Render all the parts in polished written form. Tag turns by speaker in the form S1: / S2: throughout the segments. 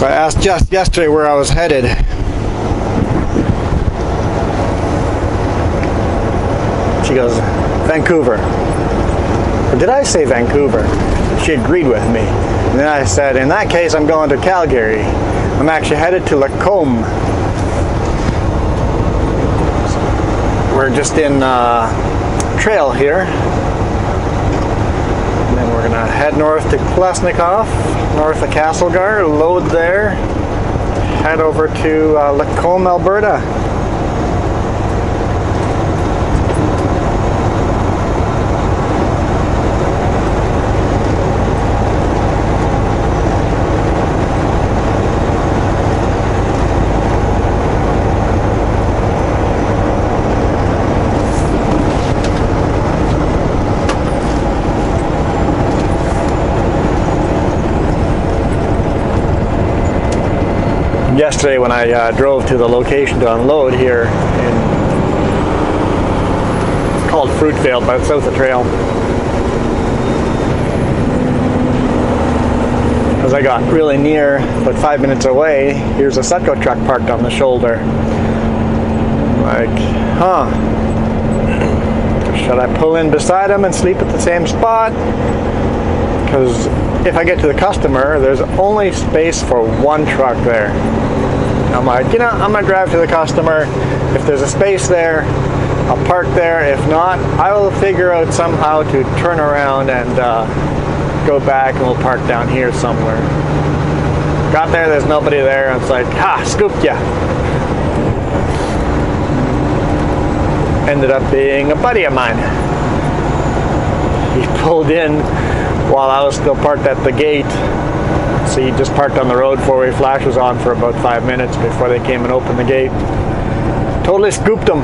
S1: So I asked Jess yesterday where I was headed. She goes, Vancouver. Or did I say Vancouver? She agreed with me. And then I said, in that case, I'm going to Calgary. I'm actually headed to Lacombe. We're just in trail here. And then we're gonna head north to Klesnikoff, north of Castlegar, load there, head over to Lacombe, Alberta. Yesterday when I drove to the location to unload here in, it's called Fruitvale, but south of trail. As I got really near, about 5 minutes away, here's a Sutco truck parked on the shoulder. Like, huh, should I pull in beside him and sleep at the same spot? Because if I get to the customer, there's only space for one truck there. I'm like, you know, I'm gonna drive to the customer. If there's a space there, I'll park there. If not, I will figure out somehow to turn around and go back, and we'll park down here somewhere. Got there, there's nobody there, and it's like, ha, scooped ya. Ended up being a buddy of mine. He pulled in while I was still parked at the gate. So he just parked on the road, four-way flash was on for about 5 minutes before they came and opened the gate. Totally scooped him.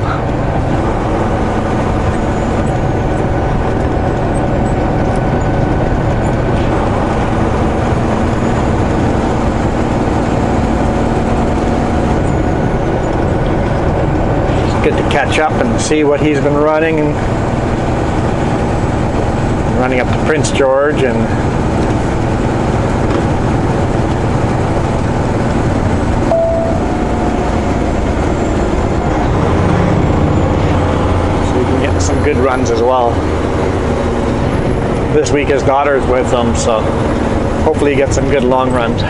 S1: It's good to catch up and see what he's been running. And running up to Prince George and some good runs as well. This week his daughter's with him, so hopefully he gets some good long runs.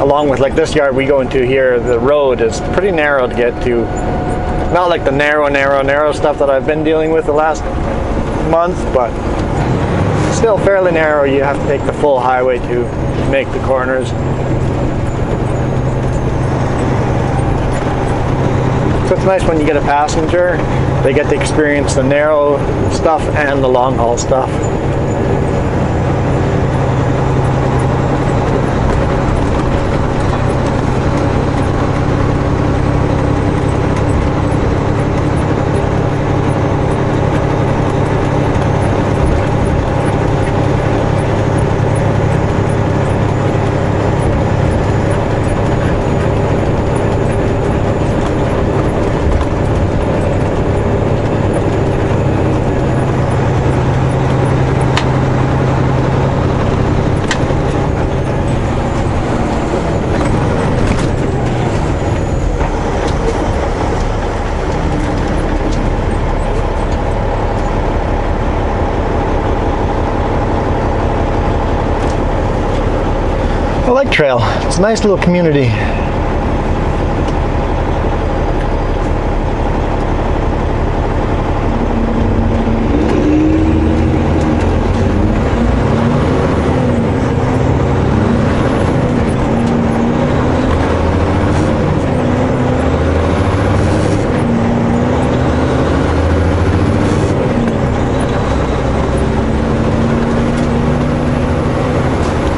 S1: Along with like this yard we go into here, the road is pretty narrow to get to. Not like the narrow stuff that I've been dealing with the last month, but still fairly narrow. You have to take the full highway to make the corners. So it's nice when you get a passenger, they get to experience the narrow stuff and the long haul stuff. I like trail. It's a nice little community.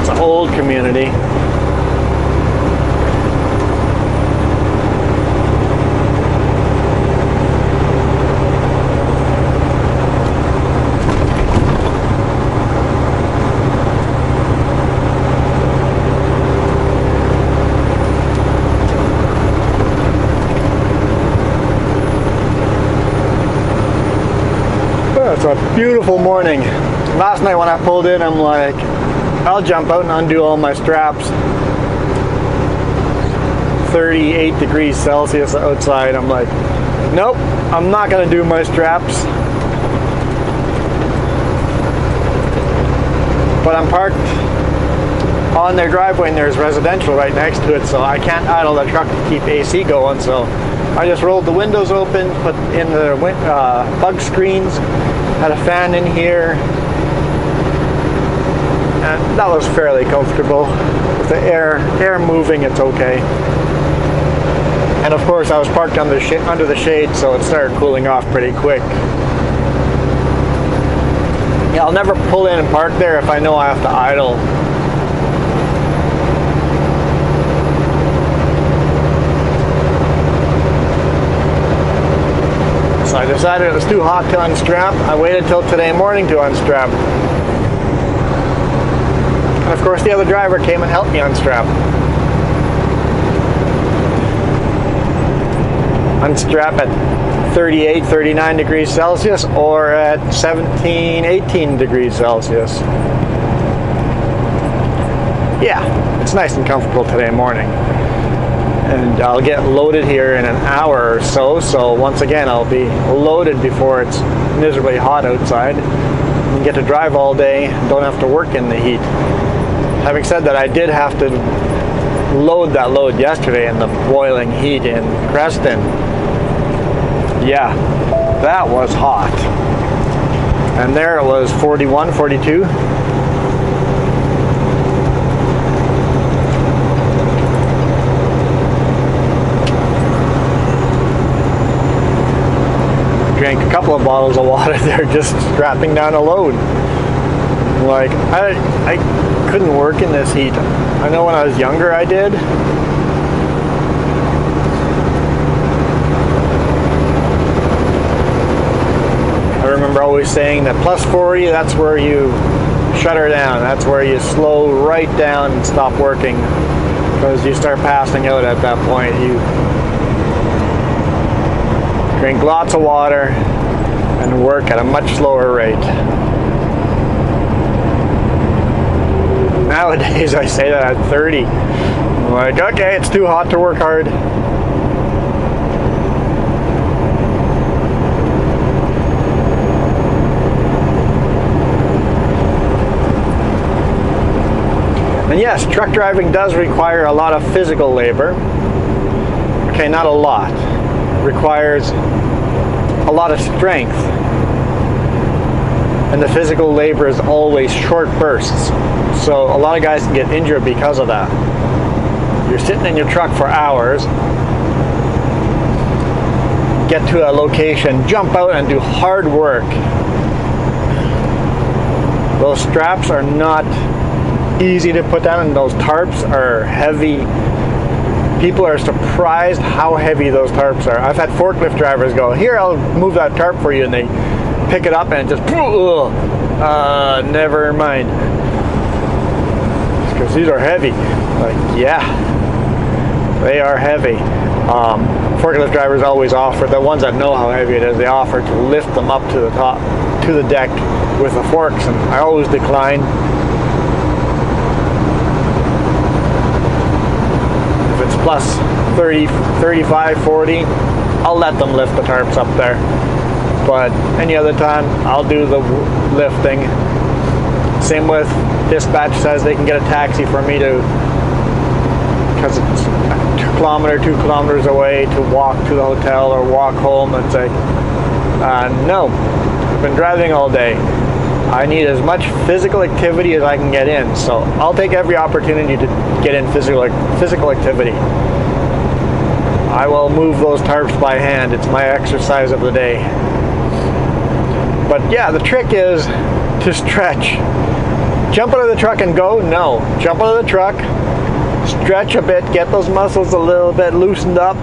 S1: It's an old community. It's a beautiful morning. Last night when I pulled in, I'm like, I'll jump out and undo all my straps. 38 degrees Celsius outside. I'm like, nope, I'm not gonna do my straps. But I'm parked on their driveway and there's residential right next to it, so I can't idle the truck to keep AC going. So I just rolled the windows open, put in the bug screens, had a fan in here, and that was fairly comfortable. With the air moving, it's okay. And of course I was parked under the shade, so it started cooling off pretty quick. Yeah, I'll never pull in and park there if I know I have to idle. So I decided it was too hot to unstrap. I waited till today morning to unstrap. And of course the other driver came and helped me unstrap. Unstrap at 38, 39 degrees Celsius or at 17, 18 degrees Celsius. Yeah, it's nice and comfortable today morning. And I'll get loaded here in an hour or so, so once again I'll be loaded before it's miserably hot outside and get to drive all day, don't have to work in the heat. Having said that, I did have to load that load yesterday in the boiling heat in Creston. Yeah, that was hot. And there it was 41, 42. Drank a couple of bottles of water there just strapping down a load. Like, I couldn't work in this heat. I know when I was younger I did. I remember always saying that plus 40, that's where you shut her down. That's where you slow right down and stop working, because you start passing out at that point. You drink lots of water and work at a much slower rate. Nowadays I say that at 30. I'm like, okay, it's too hot to work hard. And yes, truck driving does require a lot of physical labor. Okay, not a lot. It requires a lot of strength. And the physical labor is always short bursts. So a lot of guys can get injured because of that. You're sitting in your truck for hours, get to a location, jump out and do hard work. Those straps are not easy to put down, and those tarps are heavy. People are surprised how heavy those tarps are. I've had forklift drivers go, here, I'll move that tarp for you, and they pick it up and it just, never mind. Because these are heavy. Like, yeah, they are heavy. Forklift drivers always offer, the ones that know how heavy it is, they offer to lift them up to the top, to the deck with the forks, and I always decline. If it's plus 30, 35, 40, I'll let them lift the tarps up there. But any other time, I'll do the lifting. Same with dispatch says they can get a taxi for me to, because it's 2 kilometers away, to walk to the hotel or walk home. It's like, no, I've been driving all day. I need as much physical activity as I can get in. So I'll take every opportunity to get in physical activity. I will move those tarps by hand. It's my exercise of the day. But yeah, the trick is to stretch. Jump out of the truck and go? No. Jump out of the truck, stretch a bit, get those muscles a little bit loosened up,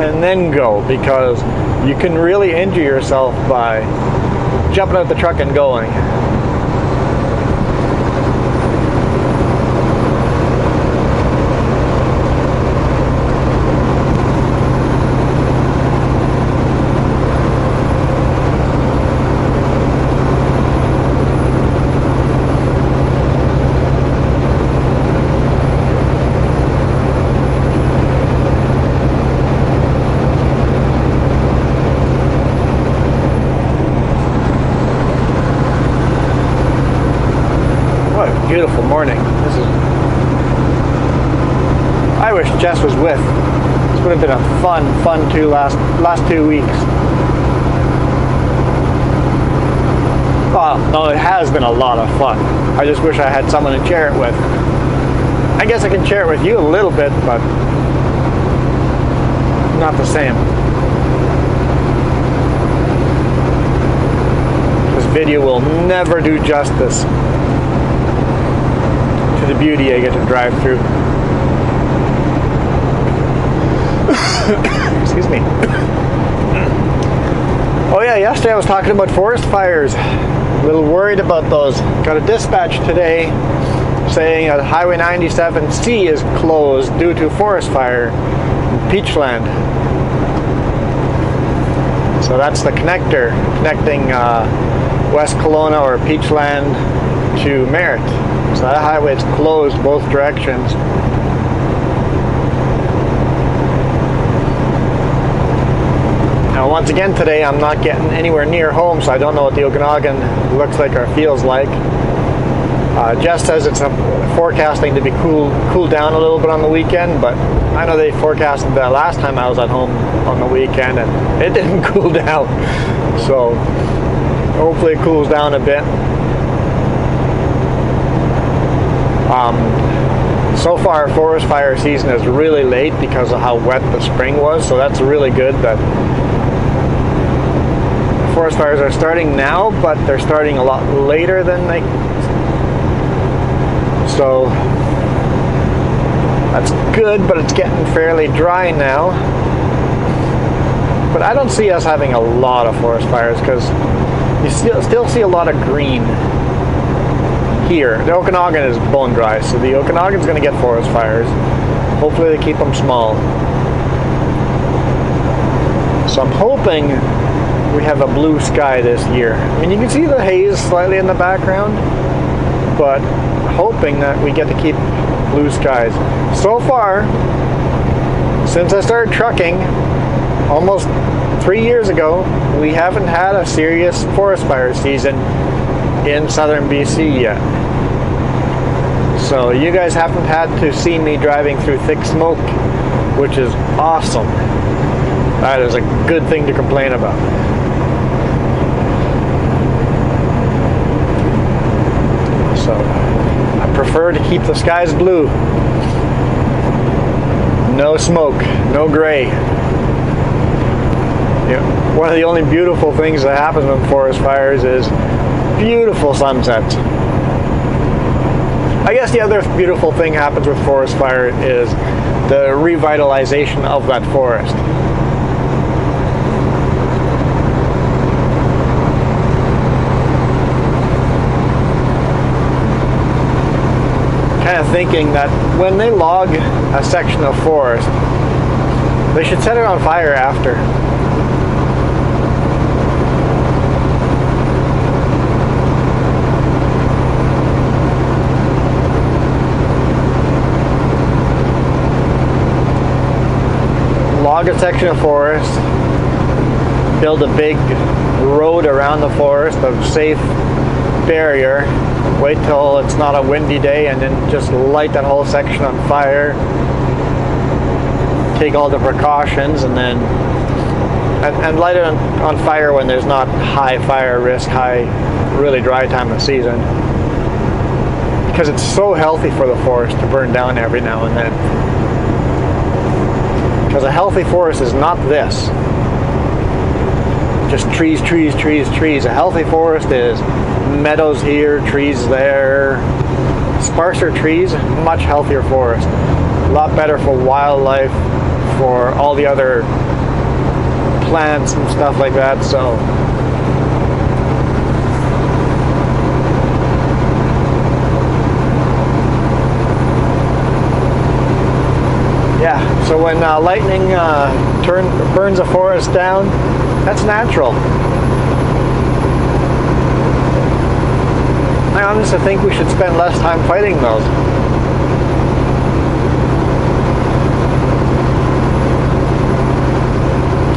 S1: and then go, because you can really injure yourself by jumping out of the truck and going. Beautiful morning. I wish Jess was with. This would have been a fun last 2 weeks. Well, no, it has been a lot of fun. I just wish I had someone to share it with. I guess I can share it with you a little bit, but not the same. This video will never do justice to the beauty I get to drive through. Excuse me. Oh yeah, yesterday I was talking about forest fires. A little worried about those. Got a dispatch today saying that Highway 97C is closed due to forest fire in Peachland. So that's the connector connecting West Kelowna or Peachland to Merritt. So that highway is closed both directions. Now once again today I'm not getting anywhere near home, so I don't know what the Okanagan looks like or feels like. Jess says it's forecasting to be cool down a little bit on the weekend, but I know they forecasted that last time I was at home on the weekend and it didn't cool down. So hopefully it cools down a bit. So far forest fire season is really late because of how wet the spring was, so that's really good that forest fires are starting now, but they're starting a lot later than they. So that's good, but it's getting fairly dry now. But I don't see us having a lot of forest fires because you still see a lot of green here. The Okanagan is bone dry, so the Okanagan's going to get forest fires. Hopefully they keep them small. So I'm hoping we have a blue sky this year. I mean, you can see the haze slightly in the background, but hoping that we get to keep blue skies. So far, since I started trucking almost 3 years ago, we haven't had a serious forest fire season in southern BC yet. So you guys haven't had to see me driving through thick smoke, which is awesome. That is a good thing to complain about. So I prefer to keep the skies blue. No smoke, no gray. Yeah, one of the only beautiful things that happens with forest fires is beautiful sunsets. I guess the other beautiful thing happens with forest fire is the revitalization of that forest. Kind of thinking that when they log a section of forest, they should set it on fire after. Log a section of forest, build a big road around the forest, a safe barrier, wait till it's not a windy day and then just light that whole section on fire, take all the precautions, and then and light it on fire when there's not high fire risk, high really dry time of season, because it's so healthy for the forest to burn down every now and then. Because a healthy forest is not this. Just trees, trees, trees, trees. A healthy forest is meadows here, trees there. Sparser trees, much healthier forest. A lot better for wildlife, for all the other plants and stuff like that. So yeah, so when lightning burns a forest down, that's natural. I honestly think we should spend less time fighting those.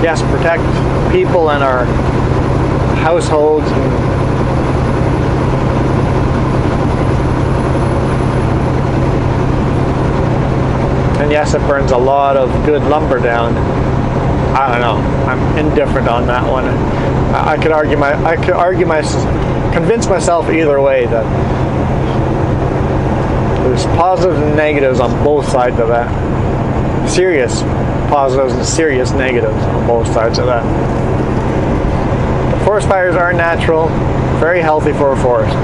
S1: Yes, protect people and our households. unless it burns a lot of good lumber down. I don't know. I'm indifferent on that one. I could convince myself either way that there's positives and negatives on both sides of that. Serious positives and serious negatives on both sides of that. Forest fires are natural, very healthy for a forest.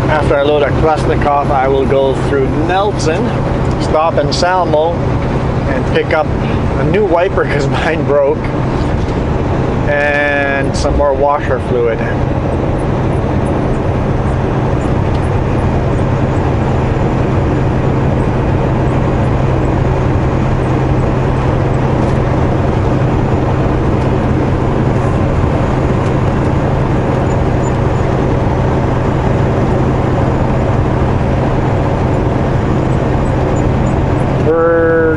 S1: After I load a Krasnikov, I will go through Nelson, stop in Salmo, and pick up a new wiper because mine broke, and some more washer fluid.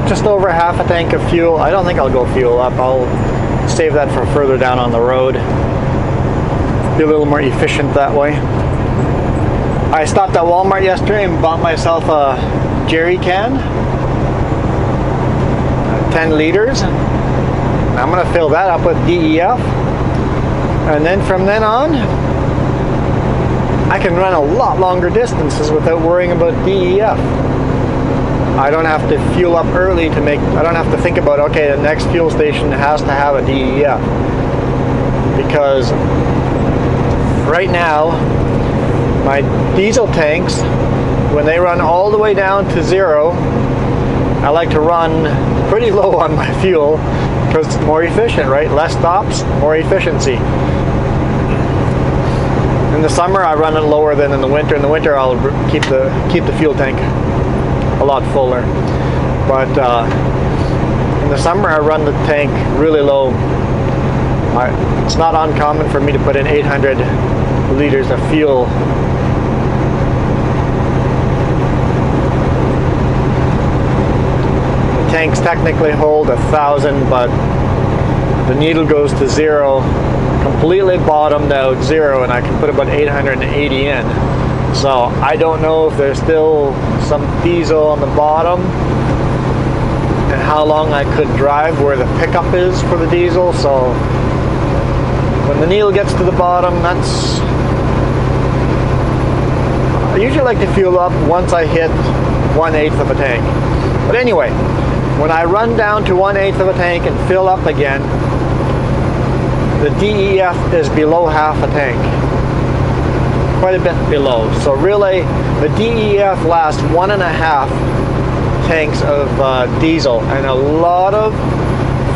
S1: Just over half a tank of fuel. I don't think I'll go fuel up. I'll save that for further down on the road. Be a little more efficient that way. I stopped at Walmart yesterday and bought myself a jerry can, 10 liters. I'm going to fill that up with DEF, and then from then on I can run a lot longer distances without worrying about DEF. I don't have to fuel up early to make, I don't have to think about, okay, the next fuel station has to have a DEF. Because right now, my diesel tanks, when they run all the way down to 0, I like to run pretty low on my fuel because it's more efficient, right? Less stops, more efficiency. In the summer, I run it lower than in the winter. In the winter, I'll keep the fuel tank a lot fuller, but in the summer I run the tank really low. It's not uncommon for me to put in 800 liters of fuel. The tanks technically hold 1,000, but the needle goes to 0, completely bottomed out 0, and I can put about 880 in. So I don't know if there's still some diesel on the bottom and how long I could drive where the pickup is for the diesel. So when the needle gets to the bottom, I usually like to fuel up once I hit 1/8 of a tank. But anyway, when I run down to 1/8 of a tank and fill up again, the DEF is below half a tank. Quite a bit below. So really, the DEF lasts 1.5 tanks of diesel, and a lot of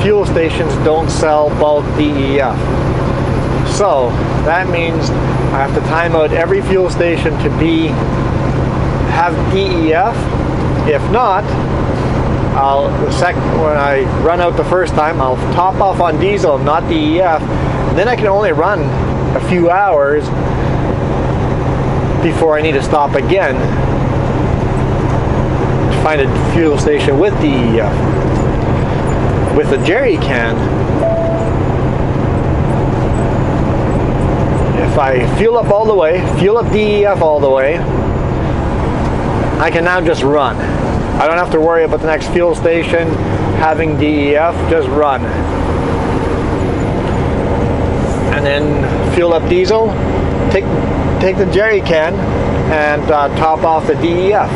S1: fuel stations don't sell bulk DEF. So that means I have to time out every fuel station to have DEF. If not, when I run out the first time, I'll top off on diesel, not DEF, and then I can only run a few hours before I need to stop again to find a fuel station with DEF. With a jerry can, if I fuel up all the way, fuel up DEF all the way, I can now just run. I don't have to worry about the next fuel station having DEF, just run. And then fuel up diesel, take the jerry can and top off the DEF.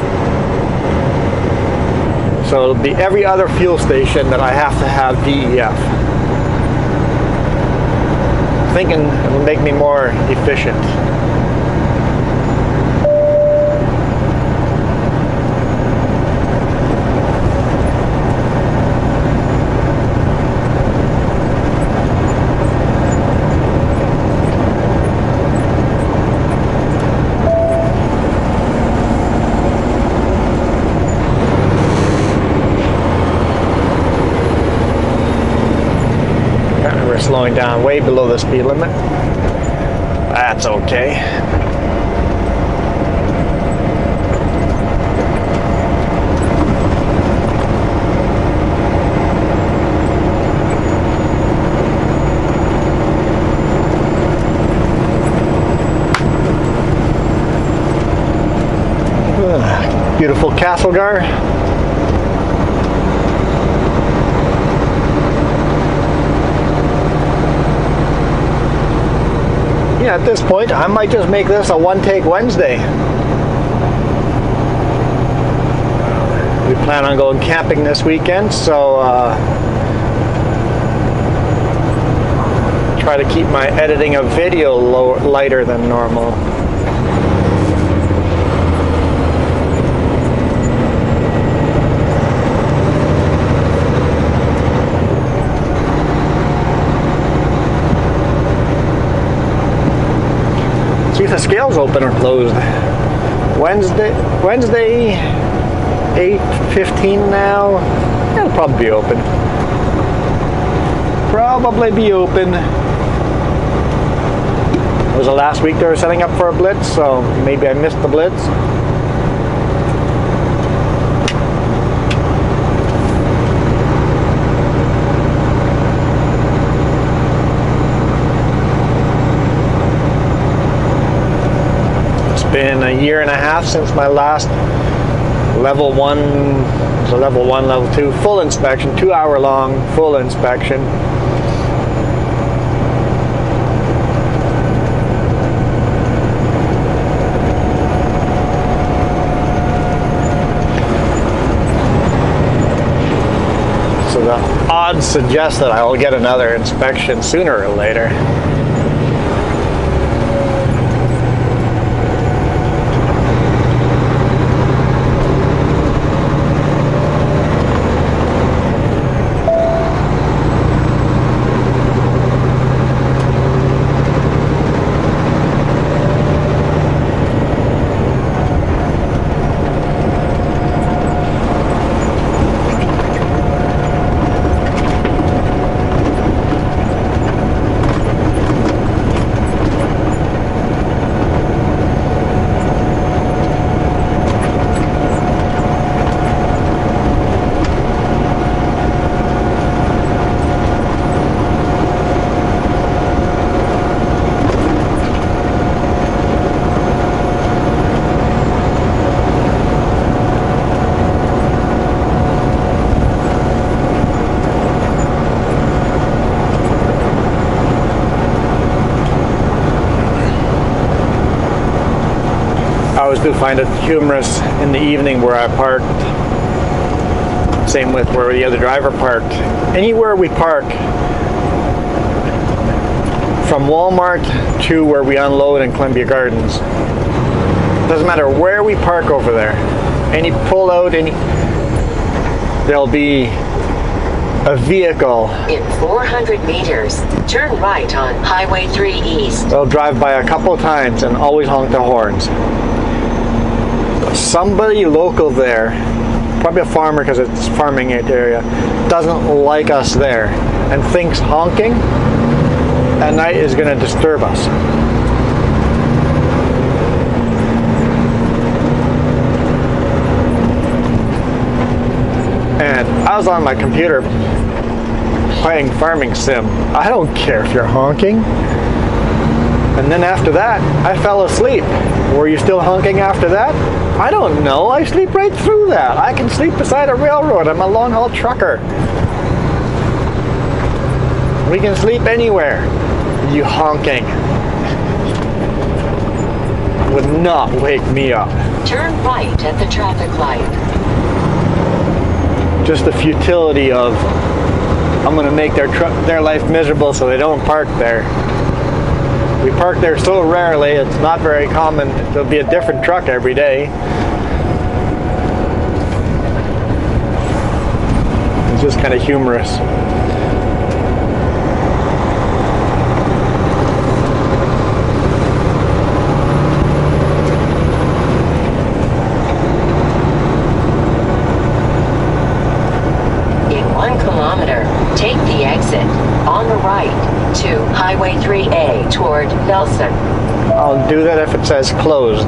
S1: So it'll be every other fuel station that I have to have DEF. Thinking it'll make me more efficient. going down way below the speed limit. That's okay. Beautiful Castlegar. Yeah, at this point, I might just make this a one-take Wednesday. We plan on going camping this weekend, so try to keep my editing of video lighter than normal. See if the scale's open or closed. Wednesday 8:15 now. It'll probably be open. Probably be open. It was the last week they were setting up for a blitz, so maybe I missed the blitz. Been a year and a half since my last level 1, so level 1, level 2 full inspection, 2-hour long full inspection. So the odds suggest that I will get another inspection sooner or later. I always do find it humorous in the evening where I parked. Same with where the other driver parked. Anywhere we park, from Walmart to where we unload in Columbia Gardens, doesn't matter where we park over there. Any pull out, there'll be a vehicle.
S2: In 400 meters, turn right on Highway 3 East.
S1: They'll drive by a couple of times and always honk their horns. Somebody local there, probably a farmer because it's farming area, doesn't like us there and thinks honking at night is going to disturb us. And I was on my computer playing farming sim. I don't care if you're honking. And then after that, I fell asleep. Were you still honking after that? I don't know. I sleep right through that. I can sleep beside a railroad. I'm a long-haul trucker. We can sleep anywhere. You honking would not wake me up.
S2: Turn right at the traffic light.
S1: Just the futility of, I'm going to make their life miserable so they don't park there. We park there so rarely, it's not very common. There'll be a different truck every day. It's just kind of humorous.
S2: In 1 kilometer, take the exit on the right to Nelson.
S1: I'll do that if it says closed.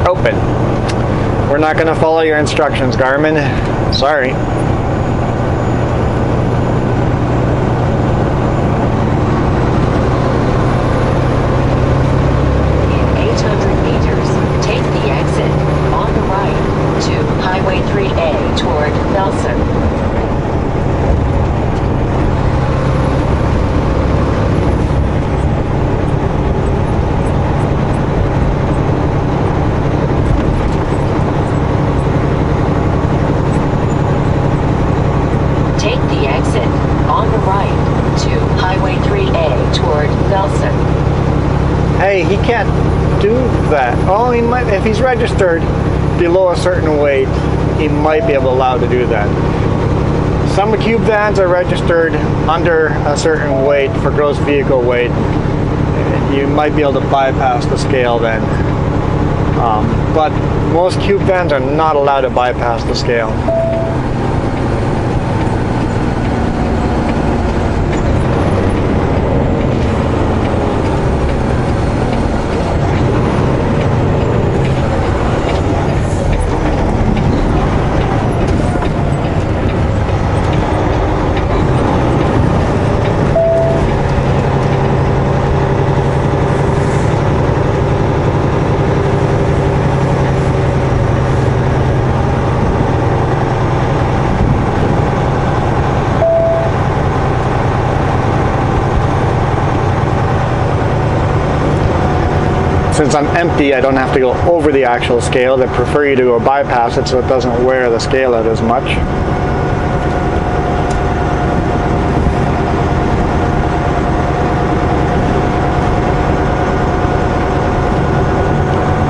S1: Open. We're not going to follow your instructions, Garmin. Sorry.
S2: In 800 meters, take the exit on the right to Highway 3A toward Nelson. Take the exit on the right to Highway 3A toward Nelson.
S1: Hey, he can't do that. Oh, he might, if he's registered below a certain weight, he might be allowed to do that. Some cube vans are registered under a certain weight for gross vehicle weight. You might be able to bypass the scale then. But most cube vans are not allowed to bypass the scale. Since I'm empty, I don't have to go over the actual scale. They prefer you to go bypass it so it doesn't wear the scale out as much.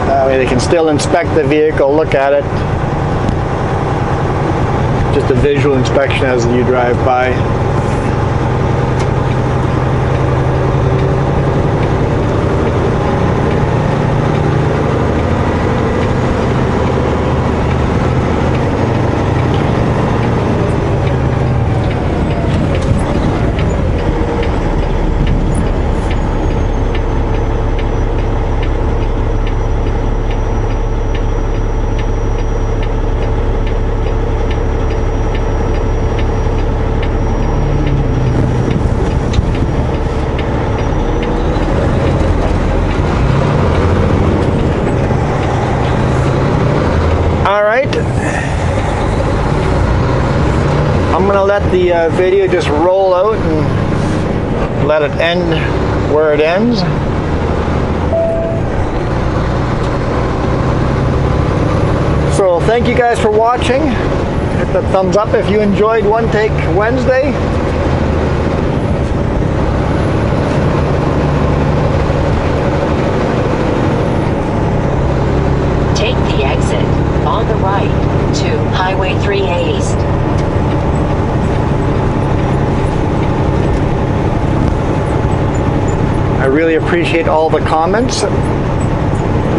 S1: That way they can still inspect the vehicle, look at it. Just a visual inspection as you drive by. I'm going to let the video just roll out and let it end where it ends. So thank you guys for watching. Hit the thumbs up if you enjoyed One Take Wednesday.
S2: Take the exit on the right to Highway 3A East.
S1: I really appreciate all the comments.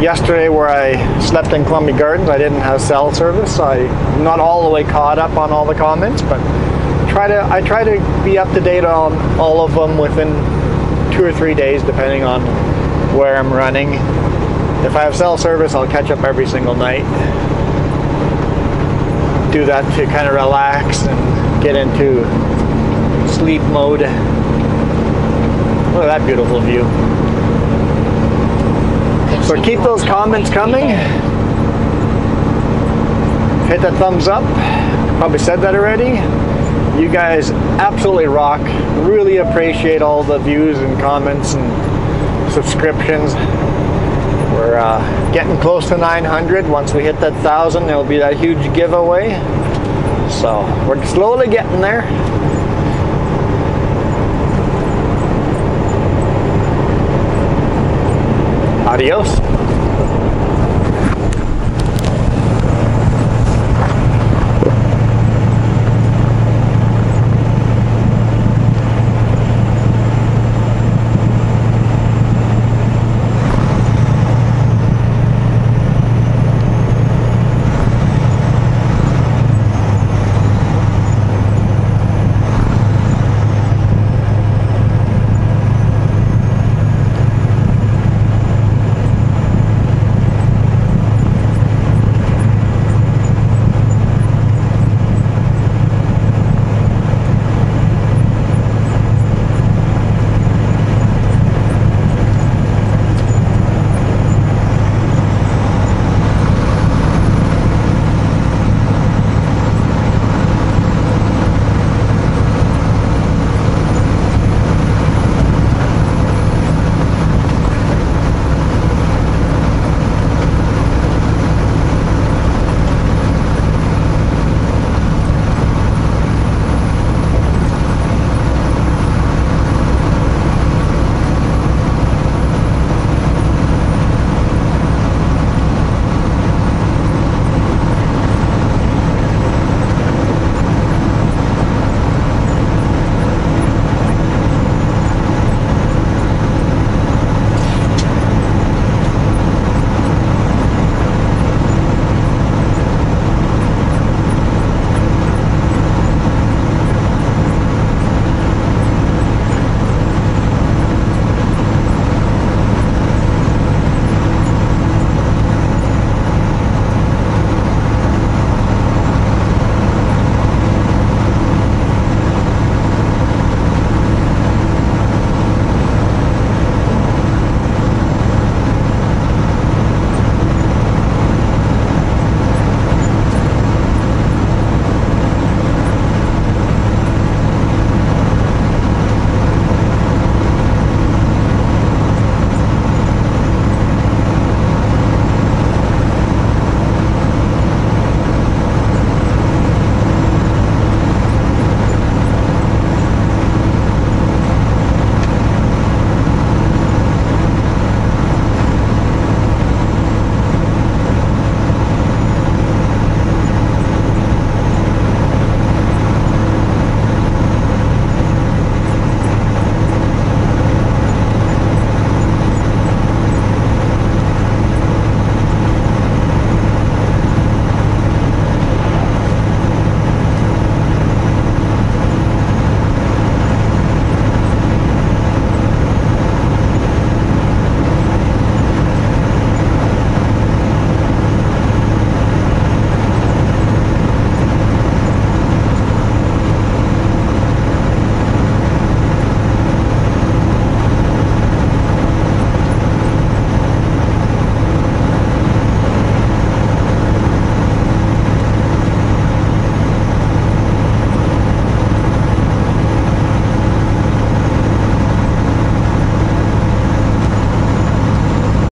S1: Yesterday where I slept in Columbia Gardens, I didn't have cell service, so I'm not all the way caught up on all the comments, but I try to be up to date on all of them within 2 or 3 days, depending on where I'm running. If I have cell service, I'll catch up every single night. Do that to kind of relax and get into sleep mode. Look at that beautiful view. So keep those comments coming. Hit that thumbs up. Probably said that already. You guys absolutely rock. Really appreciate all the views and comments and subscriptions. We're getting close to 900. Once we hit that 1,000, there'll be that huge giveaway. So we're slowly getting there. Adios.